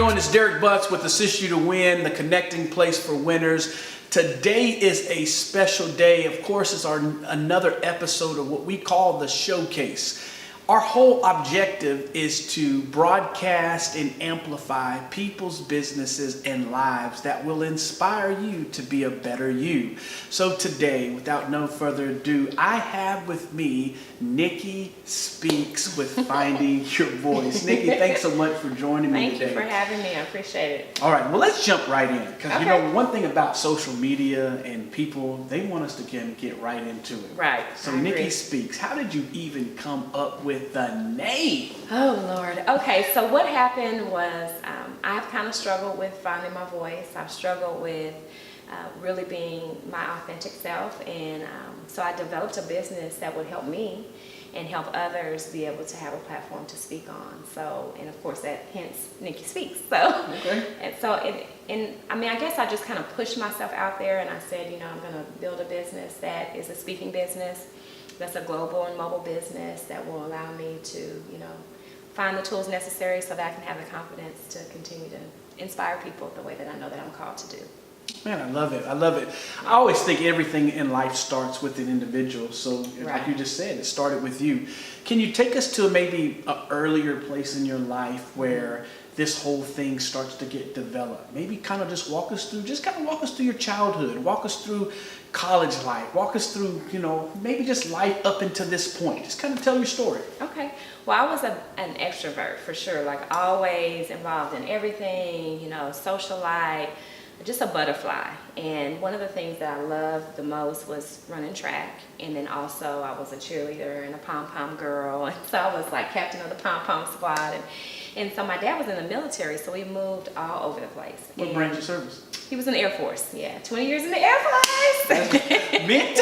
doing? It's Derrick with Assist You to Win, the connecting place for winners. Today is a special day. Of course, it's another episode of what we call the Showcase. Our whole objective is to broadcast and amplify people's businesses and lives that will inspire you to be a better you. So today, without no further ado, I have with me Nikki Speaks with Finding Your Voice. Nikki, thanks so much for joining me today. Thank you for having me. I appreciate it. All right, well, let's jump right in. Because, you know, one thing about social media and people, they want us to get right into it. Right. So Nikki Speaks, how did you even come up with the name? Oh, Lord. Okay, so what happened was I've kind of struggled with finding my voice. I've struggled with really being my authentic self. And so I developed a business that would help me and help others be able to have a platform to speak on. So, and of course that hence Nikki Speaks. So, okay. and I mean, I guess I just kind of pushed myself out there and I said, you know, I'm going to build a business that is a speaking business. That's a global and mobile business that will allow me to, you know, find the tools necessary so that I can have the confidence to continue to inspire people the way that I know that I'm called to do. Man, I love it. I love it. I always think everything in life starts with an individual. So like you just said, it started with you. Can you take us to maybe an earlier place in your life where this whole thing starts to get developed? Maybe kind of just walk us through your childhood, walk us through college life, walk us through, you know, maybe just life up until this point. Just kind of tell your story. Okay. Well, I was an extrovert for sure, like always involved in everything, you know, socialite, just a butterfly. And one of the things that I loved the most was running track. And then also I was a cheerleader and a pom-pom girl. And so I was like captain of the pom-pom squad. And so my dad was in the military, so we moved all over the place. What branch of service? He was in the Air Force, yeah. 20 years in the Air Force. Me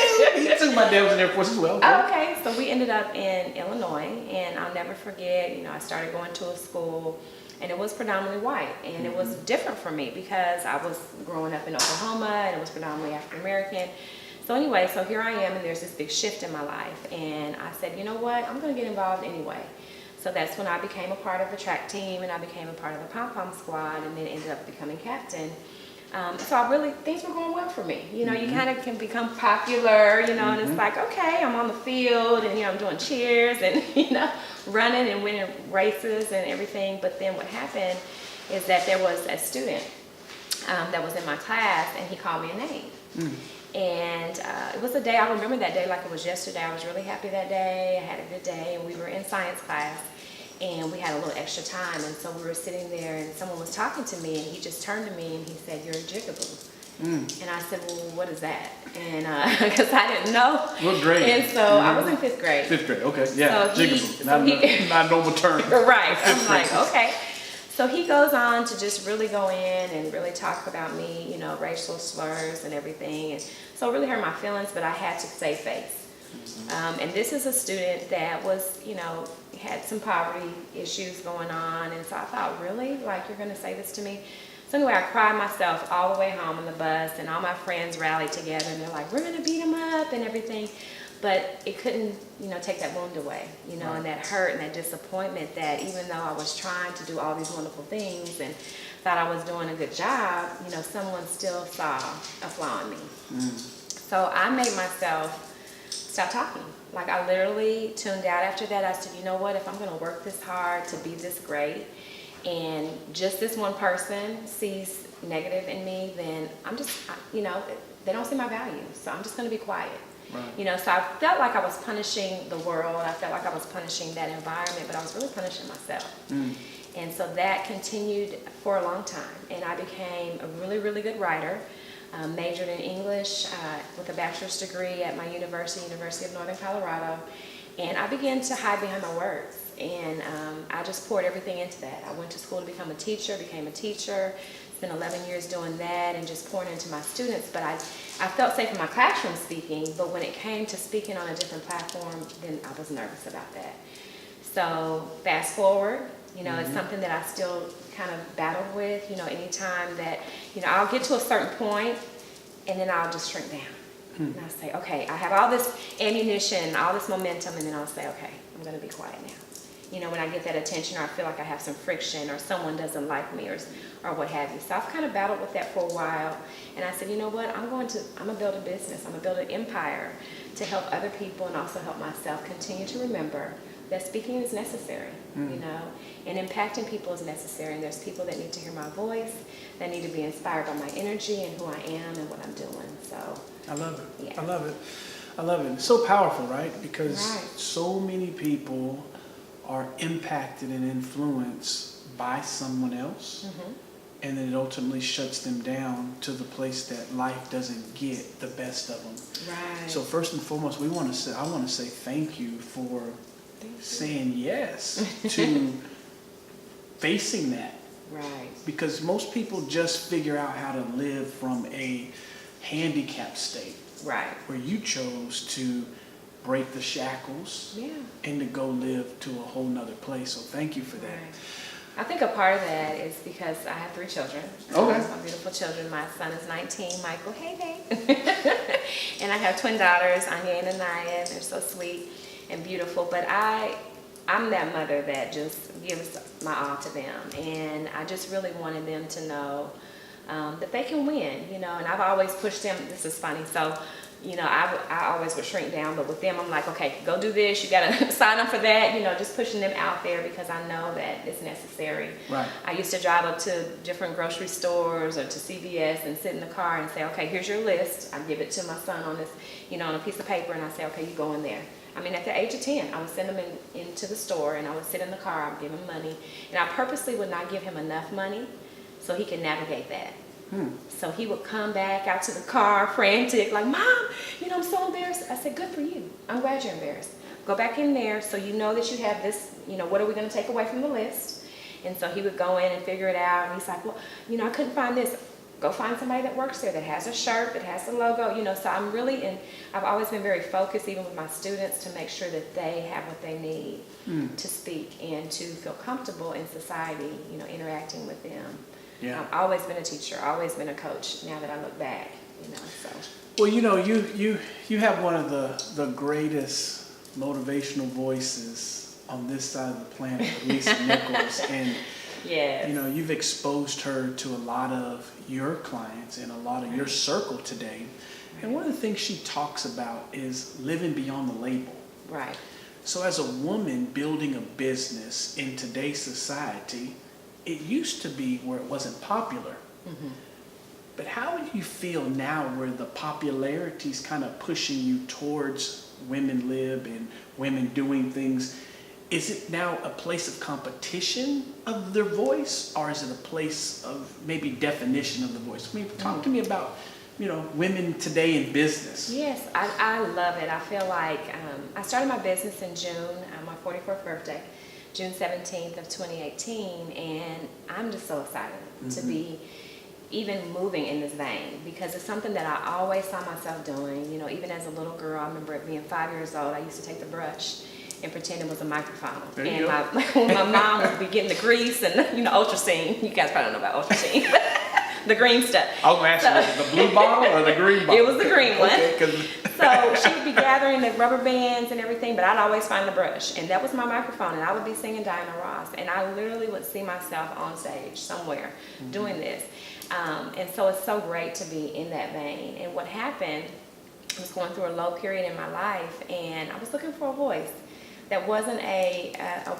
too. My dad was in the Air Force as well. Okay, so we ended up in Illinois, and I'll never forget, you know, I started going to a school, and it was predominantly white, and it was different for me because I was growing up in Oklahoma, and it was predominantly African American. So anyway, so here I am, and there's this big shift in my life, and I said, you know what, I'm going to get involved anyway. So that's when I became a part of the track team, and I became a part of the pom-pom squad, and then ended up becoming captain. So I really, things were going well for me. You know, you kind of can become popular, you know, and it's like, okay, I'm on the field, and, you know, I'm doing cheers, and, you know, running and winning races and everything. But then what happened is that there was a student that was in my class, and he called me a name. And it was a day, I remember that day like it was yesterday. I was really happy that day. I had a good day, and we were in science class, and we had a little extra time. And so we were sitting there, and someone was talking to me, and he just turned to me, and he said, "You're a jigaboo." And I said, "Well, what is that?" And because I didn't know. What grade? And so I was in 5th grade. 5th grade, okay. Yeah, so jigaboo. Not a normal term. Right. I'm like, okay. So he goes on to just really go in and really talk about me, you know, racial slurs and everything. And so it really hurt my feelings, but I had to save face. And this is a student that was, you know, had some poverty issues going on. And so I thought, really? Like, you're going to say this to me? So anyway, I cried myself all the way home on the bus, and all my friends rallied together, and they're like, we're going to beat him up and everything. But it couldn't, you know, take that wound away, you know, and that hurt and that disappointment that even though I was trying to do all these wonderful things and thought I was doing a good job, you know, someone still saw a flaw in me. So I made myself stop talking. Like, I literally tuned out after that. I said, you know what, if I'm going to work this hard to be this great and just this one person sees negative in me, then I'm just, you know, they don't see my value. So I'm just going to be quiet. Right. You know, so I felt like I was punishing the world. I felt like I was punishing that environment, but I was really punishing myself. And so that continued for a long time. And I became a really, really good writer. Majored in English with a bachelor's degree at my university of Northern Colorado. And I began to hide behind my words. And I just poured everything into that. I went to school to become a teacher, became a teacher. Spent 11 years doing that and just pouring into my students. But I felt safe in my classroom speaking, but when it came to speaking on a different platform, then I was nervous about that. So fast forward, you know, it's something that I still kind of battle with, you know, anytime that, you know, I'll get to a certain point and then I'll just shrink down. And I'll say, okay, I have all this ammunition, all this momentum, and then I'll say, okay, I'm going to be quiet now. when I get that attention, or I feel like I have some friction, or someone doesn't like me, or what have you. So I've kind of battled with that for a while. And I said, you know what, I'm going to build a business. I'm going to build an empire to help other people and also help myself continue to remember that speaking is necessary, and impacting people is necessary. And there's people that need to hear my voice, that need to be inspired by my energy and who I am and what I'm doing. So I love it. Yeah. I love it. I love it. It's so powerful, right? Because Right. so many people are impacted and influenced by someone else, and then it ultimately shuts them down to the place that life doesn't get the best of them. Right. So first and foremost, I want to say thank you for saying yes to facing that. Right. Because most people just figure out how to live from a handicapped state, Right. where you chose to break the shackles Yeah. and to go live to a whole nother place. So thank you for that. Right. I think a part of that is because I have 3 children. Okay. My beautiful children. My son is 19, Michael. Hey, babe. And I have twin daughters, Anya and Anaya. They're so sweet and beautiful. But I'm that mother that just gives my all to them. And I just really wanted them to know that they can win, and I've always pushed them. This is funny. So, I always would shrink down, but with them, I'm like, okay, go do this. You got to sign up for that, just pushing them out there because I know that it's necessary. Right. I used to drive up to different grocery stores or to CVS and sit in the car and say, okay, here's your list. I give it to my son on this, on a piece of paper, and I say, okay, you go in there. I mean, at the age of 10, I would send him into the store, and I would sit in the car, I would give him money, and I purposely would not give him enough money so he could navigate that. So he would come back out to the car frantic, like, Mom, I'm so embarrassed. I said, good for you. I'm glad you're embarrassed. Go back in there so you know that you have this, what are we going to take away from the list? And so he would go in and figure it out, and he's like, well, I couldn't find this. Go find somebody that works there that has a shirt, that has the logo, so I've always been very focused, even with my students, to make sure that they have what they need to speak and to feel comfortable in society, interacting with them. Yeah. I've always been a teacher, always been a coach, now that I look back, so. Well, you have one of the greatest motivational voices on this side of the planet, Lisa Nichols, and Yes. you've exposed her to a lot of your clients and a lot of your circle today. And one of the things she talks about is living beyond the label. Right. So as a woman building a business in today's society, it used to be where it wasn't popular. But how do you feel now where the popularity is kind of pushing you towards women lib and women doing things? Is it now a place of competition of their voice, or is it a place of maybe definition of the voice? I mean, talk to me about, women today in business. Yes, I love it. I feel like I started my business in June, my 44th birthday, June 17th of 2018, and I'm just so excited to be even moving in this vein, because it's something that I always saw myself doing. Even as a little girl, I remember being 5 years old, I used to take the brush and pretend it was a microphone. There you And go. my mom would be getting the grease and, Ultracine. You guys probably don't know about Ultracine. The green stuff. I was going to ask you, the blue bottle or the green bottle? It was the green one. Okay, 'cause So she would be gathering the rubber bands and everything, but I'd always find the brush. And that was my microphone, and I would be singing Diana Ross. And I literally would see myself on stage somewhere doing this. And so it's so great to be in that vein. And what happened, I was going through a low period in my life, and I was looking for a voice that wasn't a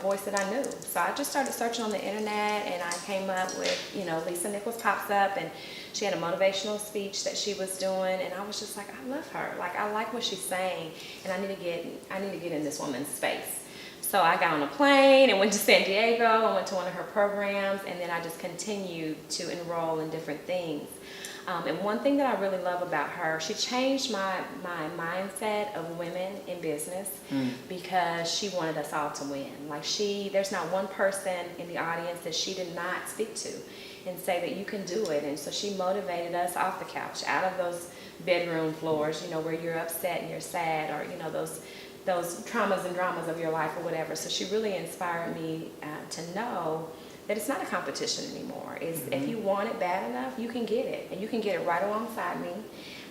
voice that I knew. So I just started searching on the internet, and I came up with, Lisa Nichols pops up, and she had a motivational speech that she was doing, and I was just like, I love her. Like, I like what she's saying, and I need to get in this woman's space. So I got on a plane and went to San Diego. I went to one of her programs, and then I just continued to enroll in different things. And one thing that I really love about her, she changed my mindset of women in business because she wanted us all to win. Like, there's not one person in the audience that she did not speak to and say that you can do it. And so she motivated us off the couch, out of those bedroom floors, where you're upset and you're sad, or, those traumas and dramas of your life or whatever. So she really inspired me to know that it's not a competition anymore. If you want it bad enough, you can get it, and you can get it right alongside me.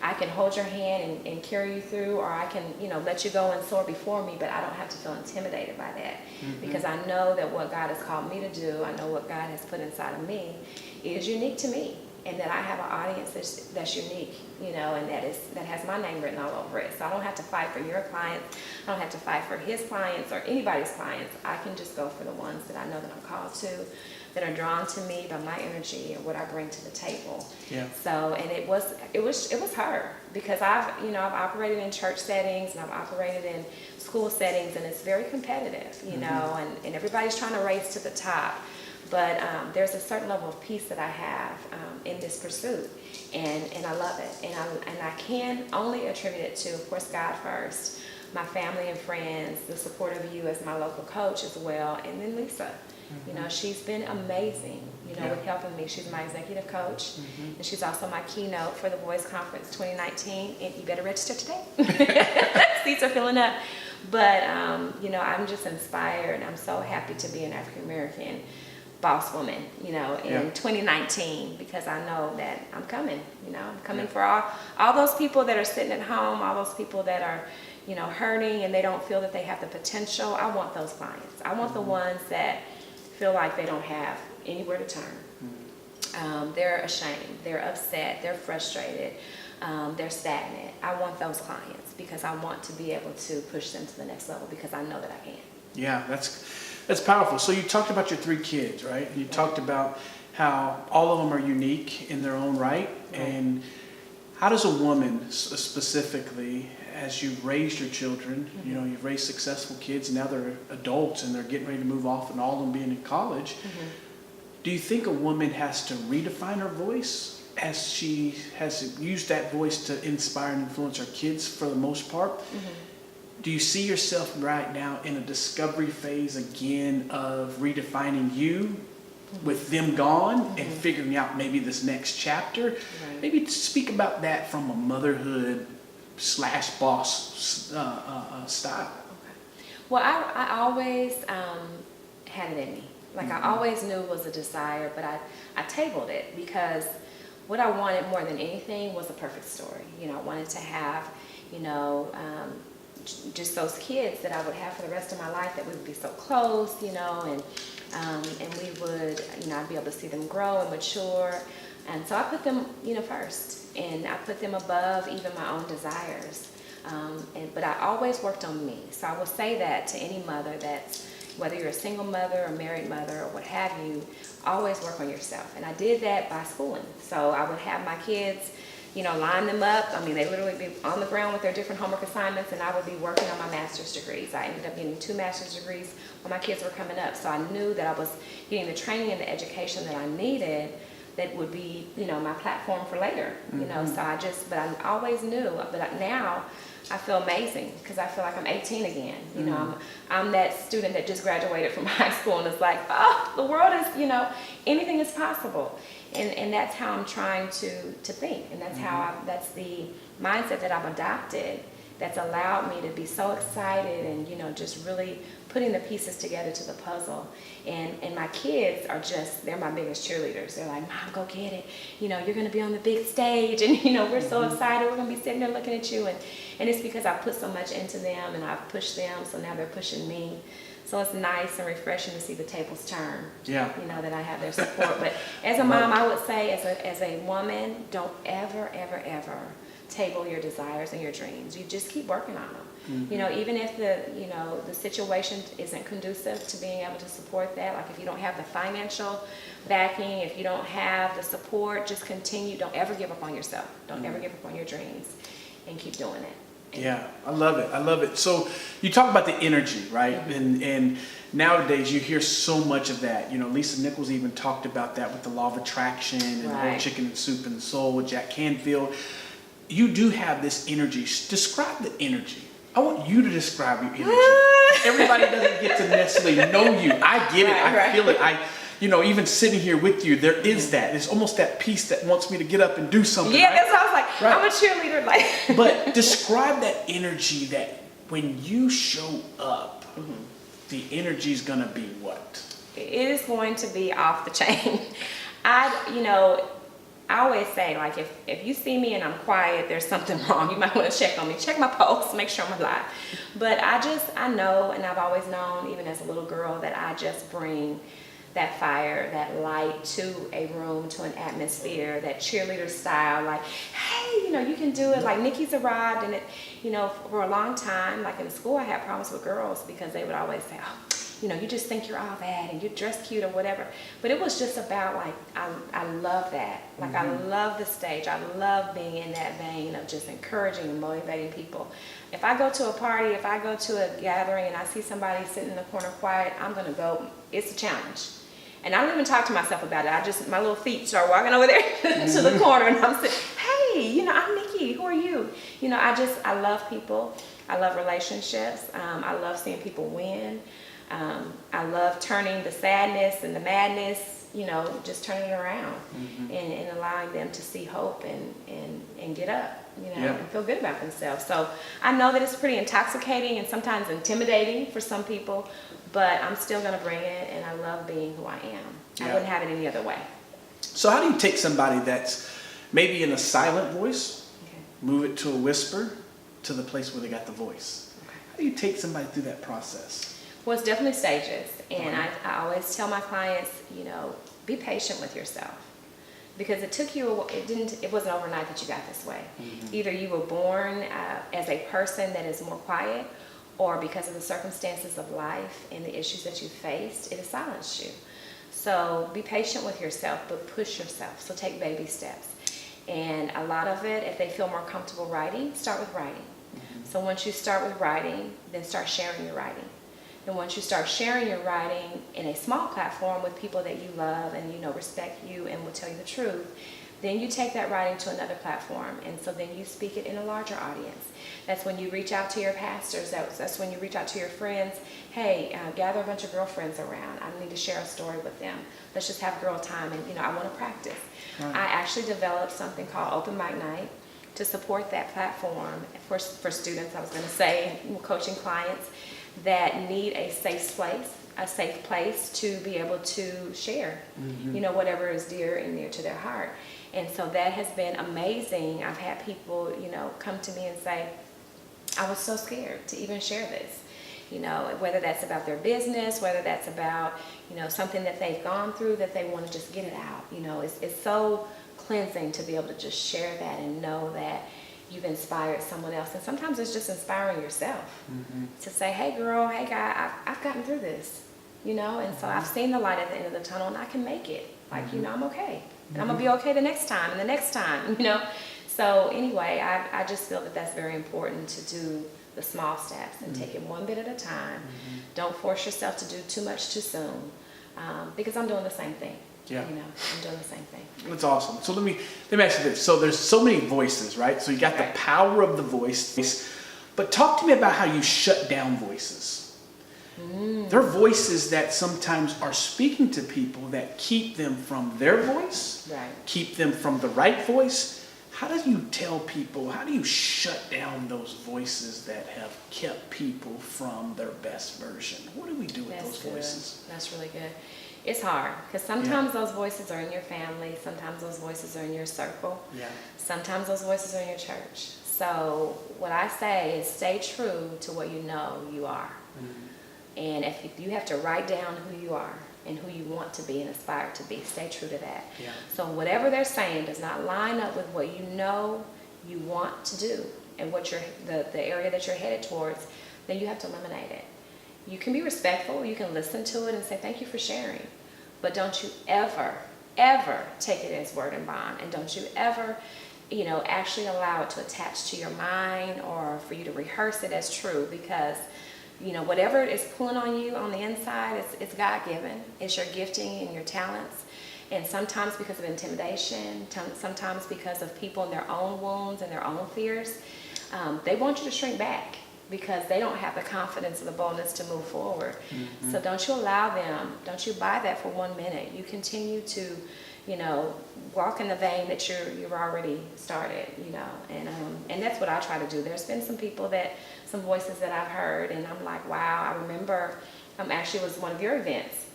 I can hold your hand and carry you through, or I can, let you go and soar before me, but I don't have to feel intimidated by that. Because I know that what God has called me to do, I know what God has put inside of me is unique to me, and that I have an audience that's unique, and that has my name written all over it. So I don't have to fight for your clients. I don't have to fight for his clients or anybody's clients. I can just go for the ones that I know that I'm called to, that are drawn to me by my energy and what I bring to the table. Yeah. So, and it was hard, because I've operated in church settings, and I've operated in school settings, and it's very competitive, and everybody's trying to race to the top. But there's a certain level of peace that I have in this pursuit, and I love it. And I can only attribute it to, of course, God first, my family and friends, the support of you as my local coach as well, and then Lisa. She's been amazing, with helping me. She's my executive coach, and she's also my keynote for the Voice Conference 2019. And you better register today. Seats are filling up. But, I'm just inspired. I'm so happy to be an African American boss woman, in 2019, because I know that I'm coming, I'm coming for all those people that are sitting at home, all those people that are, hurting and they don't feel that they have the potential. I want those clients. I want the ones that feel like they don't have anywhere to turn. They're ashamed, they're upset, they're frustrated, they're stagnant. I want those clients because I want to be able to push them to the next level, because I know that I can. Yeah, that's powerful. So you talked about your 3 kids, right? You talked about how all of them are unique in their own right. And how does a woman specifically, as you've raised your children, you've raised successful kids, and now they're adults and they're getting ready to move off, and all of them being in college, do you think a woman has to redefine her voice, as she has used that voice to inspire and influence her kids for the most part? Do you see yourself right now in a discovery phase again of redefining you with them gone and figuring out maybe this next chapter? Right. Maybe speak about that from a motherhood / boss style. Okay. Well, I always had it in me. Like I always knew it was a desire, but I tabled it, because what I wanted more than anything was a perfect story. I wanted to have, just those kids that I would have for the rest of my life, that we would be so close, and we would, I'd be able to see them grow and mature. And so I put them, first, and I put them above even my own desires. But I always worked on me. So I will say that to any mother, that's, whether you're a single mother or married mother or what have you, always work on yourself. And I did that by schooling. So I would have my kids, line them up. I mean, they literally be on the ground with their different homework assignments, and I would be working on my master's degrees. I ended up getting 2 master's degrees when my kids were coming up. So I knew that I was getting the training and the education that I needed that would be, my platform for later, so but I always knew, but now I feel amazing, because I feel like I'm 18 again. I'm that student that just graduated from high school, and it's like, oh, the world is, anything is possible. And that's how I'm trying to think, and that's how that's the mindset that I've adopted, that's allowed me to be so excited and, just really putting the pieces together to the puzzle. And my kids are they're my biggest cheerleaders. They're like, Mom, go get it. You're going to be on the big stage, and, we're so excited. We're going to be sitting there looking at you. And it's because I put so much into them, and I've pushed them, so now they're pushing me. So it's nice and refreshing to see the tables turn. Yeah. That I have their support. But as a mom, I would say, as a woman, don't ever, ever, ever table your desires and your dreams. You just keep working on them. Even if the situation isn't conducive to being able to support that, like if you don't have the financial backing, if you don't have the support, just continue. Don't ever give up on yourself. Don't ever give up on your dreams, and keep doing it. Yeah, I love it. I love it. So you talk about the energy, right? And nowadays you hear so much of that. Lisa Nichols even talked about that with the law of attraction and the whole chicken and soup and the soul with Jack Canfield. You do have this energy. Describe the energy. I want you to describe your energy. Everybody doesn't get to necessarily know you. I get it. I feel it. Even sitting here with you, there is that. There's almost that piece that wants me to get up and do something. Yeah, right? That's what I was like. Right. I'm a cheerleader. But describe that energy, that when you show up, the energy is going to be what? It is going to be off the chain. I always say, like, if you see me and I'm quiet, there's something wrong. You might want to check on me. Check my pulse, make sure I'm alive. But I know, and I've always known, even as a little girl, that I just bring that fire, that light to a room, to an atmosphere, that cheerleader style, like, hey, you can do it. Like, Nikki's arrived, and for a long time, like in school, I had problems with girls because they would always say, oh, you just think you're all that and you dress cute or whatever. But it was just about, like, I love that. Like, I love the stage. I love being in that vein of just encouraging and motivating people. If I go to a party, if I go to a gathering and I see somebody sitting in the corner quiet, I'm going to go. It's a challenge. And I don't even talk to myself about it. My little feet start walking over there to the corner, and I'm saying, hey, I'm Nikki. Who are you? I love people. I love relationships. I love seeing people win. I love turning the sadness and the madness, just turning it around and allowing them to see hope and get up, and feel good about themselves. So I know that it's pretty intoxicating and sometimes intimidating for some people, but I'm still going to bring it, and I love being who I am. I wouldn't have it any other way. So how do you take somebody that's maybe in a silent voice, move it to a whisper, to the place where they got the voice? How do you take somebody through that process? Well, it's definitely stages, and I always tell my clients, be patient with yourself, because it wasn't overnight that you got this way. Either you were born as a person that is more quiet, or because of the circumstances of life and the issues that you faced, it has silenced you. So be patient with yourself, but push yourself. So take baby steps. And a lot of it, if they feel more comfortable writing, start with writing. So once you start with writing, then start sharing your writing. And once you start sharing your writing in a small platform with people that you love and respect you and will tell you the truth, then you take that writing to another platform, and so then you speak it in a larger audience. That's when you reach out to your pastors. That's when you reach out to your friends. Hey, gather a bunch of girlfriends around. I need to share a story with them. Let's just have girl time, and I want to practice. Right. I actually developed something called Open Mic Night to support that platform for students. I was going to say, coaching clients that need a safe place to be able to share, whatever is dear and near to their heart. And so that has been amazing. I've had people, come to me and say, I was so scared to even share this, whether that's about their business, whether that's about, something that they've gone through that they want to just get it out. It's so cleansing to be able to just share that and know that you've inspired someone else. And sometimes it's just inspiring yourself to say, hey girl, hey guy, I've gotten through this, and so I've seen the light at the end of the tunnel, and I can make it. Like, I'm okay. And I'm going to be okay the next time and the next time, So anyway, I just feel that that's very important, to do the small steps and take it one bit at a time. Don't force yourself to do too much too soon, because I'm doing the same thing. I'm doing the same thing. That's awesome. So let me ask you this. So there's so many voices, right? So you got the power of the voice, but talk to me about how you shut down voices. There are voices that sometimes are speaking to people that keep them from their voice, keep them from the right voice. How do you tell people, how do you shut down those voices that have kept people from their best version? What do we do with those voices? That's really good. It's hard, because sometimes those voices are in your family, sometimes those voices are in your circle, sometimes those voices are in your church. So what I say is stay true to what you know you are. And if you have to write down who you are and who you want to be and aspire to be, stay true to that. So whatever they're saying does not line up with what you know you want to do and what the area that you're headed towards, then you have to eliminate it. You can be respectful, you can listen to it and say thank you for sharing, but don't you ever take it as word and bond, and don't you ever actually allow it to attach to your mind or for you to rehearse it as true, because whatever is pulling on you on the inside, it's God-given. It's your gifting and your talents. And sometimes because of intimidation, sometimes because of people and their own wounds and their own fears, they want you to shrink back because they don't have the confidence or the boldness to move forward. So don't you allow them, don't you buy that for 1 minute. You continue to, walk in the vein that you've already started, and that's what I try to do. There's been some voices that I've heard, and I'm like, wow. I remember, actually it was one of your events,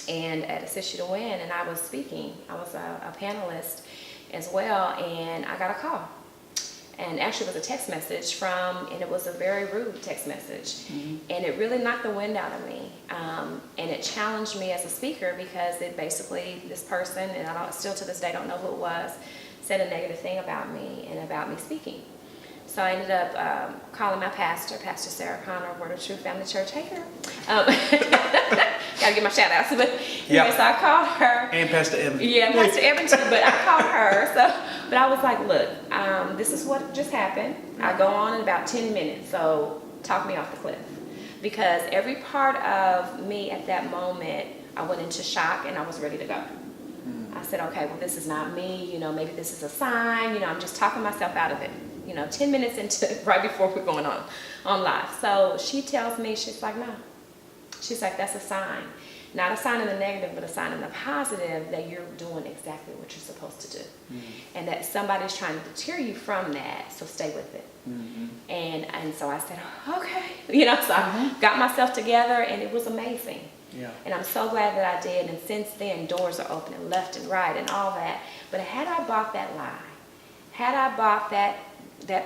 and at Assist You to Win, and I was speaking. I was a panelist as well, and I got a call. And actually it was a text message and it was a very rude text message. And it really knocked the wind out of me. And it challenged me as a speaker, because it basically, this person, and I still to this day don't know who it was, said a negative thing about me and about me speaking. So I ended up calling my pastor, Pastor Sarah Connor, Word of Truth Family Church. Hey, girl. Gotta get my shout outs. But anyway, so I called her. And Pastor Evan. Yeah, Pastor Evan too, but I called her. But I was like, look, this is what just happened. I go on in about 10 minutes, so talk me off the cliff. Because every part of me at that moment, I went into shock and I was ready to go. I said, okay, well, this is not me. Maybe this is a sign. I'm just talking myself out of it. 10 minutes into, right before we're going on live. So she tells me, she's like, no. She's like, that's a sign. Not a sign in the negative, but a sign in the positive that you're doing exactly what you're supposed to do. And that somebody's trying to deter you from that, so stay with it. And so I said, okay. So I got myself together, and it was amazing. Yeah. And I'm so glad that I did. And since then, doors are opening left and right and all that. But had I bought that lie, had I bought that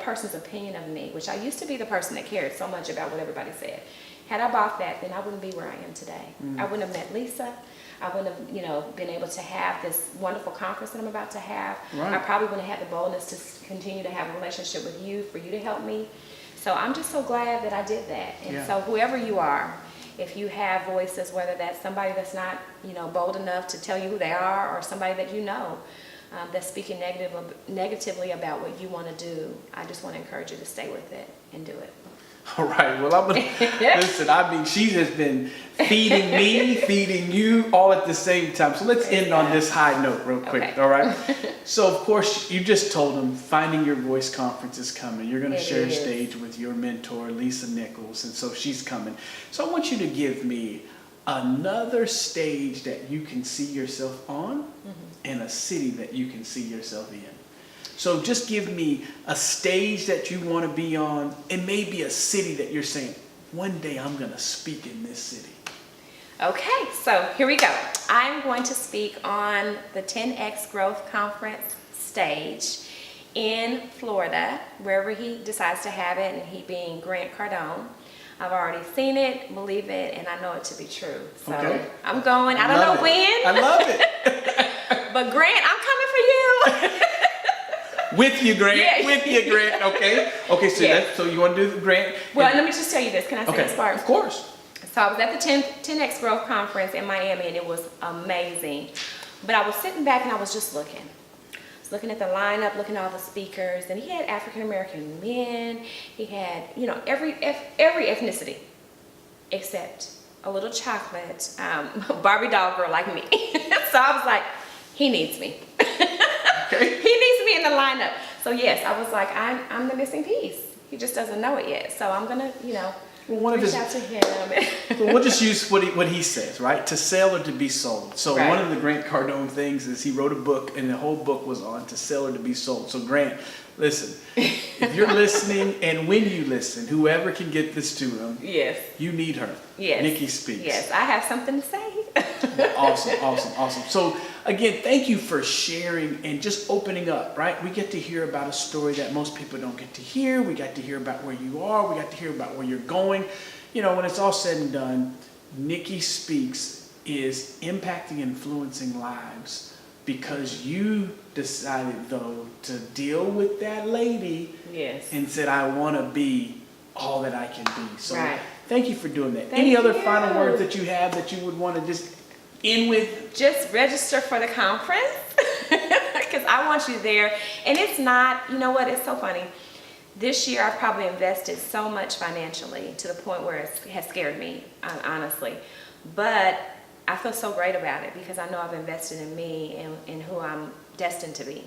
person's opinion of me, which I used to be the person that cared so much about what everybody said. Had I bought that, then I wouldn't be where I am today. I wouldn't have met Lisa. I wouldn't have, been able to have this wonderful conference that I'm about to have. Right. I probably wouldn't have had the boldness to continue to have a relationship with you, for you to help me. So I'm just so glad that I did that. And so whoever you are, if you have voices, whether that's somebody that's not, bold enough to tell you who they are, or somebody that that's speaking negatively about what you want to do, I just want to encourage you to stay with it and do it. All right. Well, I'm gonna listen. She has been feeding me, feeding you, all at the same time. So let's end on this high note real quick. Okay. All right. So of course, you just told them Finding Your Voice conference is coming. You're going to share a stage with your mentor, Lisa Nichols, and so she's coming. So I want you to give me another stage that you can see yourself on, and a city that you can see yourself in. So just give me a stage that you want to be on, and maybe a city that you're saying, one day I'm going to speak in this city. Okay, so here we go. I'm going to speak on the 10X Growth Conference stage in Florida, wherever he decides to have it, and he being Grant Cardone. I've already seen it, believe it, and I know it to be true. So I'm going. I don't know when. I love it. But Grant, I'm coming for you. With you, Grant. Yeah. With you, Grant. Okay. Okay. So so you want to do the Grant? Well, let me just tell you this. Can I say this part? Of course. So I was at the 10X Growth Conference in Miami, and it was amazing. But I was sitting back and I was just looking. I was looking at the lineup, looking at all the speakers, and he had African American men. He had, every ethnicity except a little chocolate Barbie doll girl like me. So I was like, he needs me. Okay. He needs me in the lineup. So yes, I was like, I'm the missing piece. He just doesn't know it yet. So I'm gonna, reach out to him. So we'll just use what he says, right? To sell or to be sold. So one of the Grant Cardone things is he wrote a book, and the whole book was on to sell or to be sold. So Grant, listen, if you're listening, and when you listen, whoever can get this to him, you need her. Yes. Nikki speaks. Yes, I have something to say. Awesome. So again, thank you for sharing and just opening up, right? We get to hear about a story that most people don't get to hear. We got to hear about where you are. We got to hear about where you're going. When it's all said and done, Nikki Speaks is impacting, influencing lives because you decided, though, to deal with that lady and said, I want to be all that I can be. So thank you for doing that. Any other final words that you have that you would want to just end with? Just register for the conference because I want you there. And it's not, it's so funny. This year I've probably invested so much financially to the point where it has scared me, honestly. But I feel so great about it because I know I've invested in me and who I'm destined to be.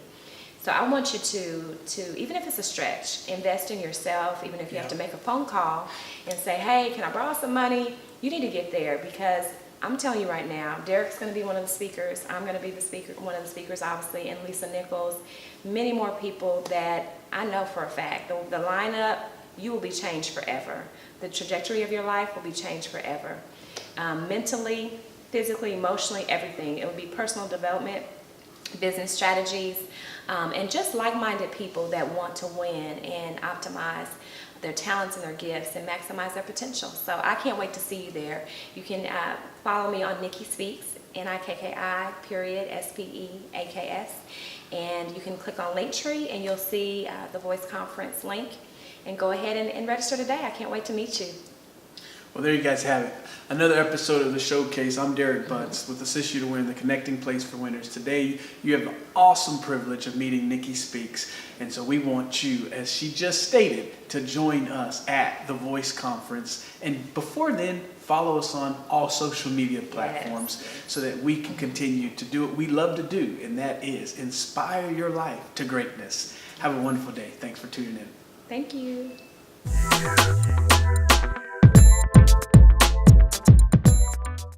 So I want you to, even if it's a stretch, invest in yourself, even if you have to make a phone call and say, hey, can I borrow some money? You need to get there because I'm telling you right now, Derrick's going to be one of the speakers. I'm going to be one of the speakers, obviously, and Lisa Nichols. Many more people that I know for a fact. The lineup, you will be changed forever. The trajectory of your life will be changed forever. Mentally, physically, emotionally, everything. It would be personal development, business strategies, and just like-minded people that want to win and optimize their talents and their gifts and maximize their potential. So I can't wait to see you there. You can follow me on Nikki Speaks, NIKKI.SPEAKS, and you can click on Linktree and you'll see the Voice Conference link, and go ahead and register today. I can't wait to meet you. Well, there you guys have it. Another episode of the Showcase. I'm Derrick Butts with Assist You to Win, the connecting place for winners. Today, you have the awesome privilege of meeting Nikki Speaks. And so we want you, as she just stated, to join us at the Voice Conference. And before then, follow us on all social media platforms so that we can continue to do what we love to do, and that is inspire your life to greatness. Have a wonderful day. Thanks for tuning in. Thank you.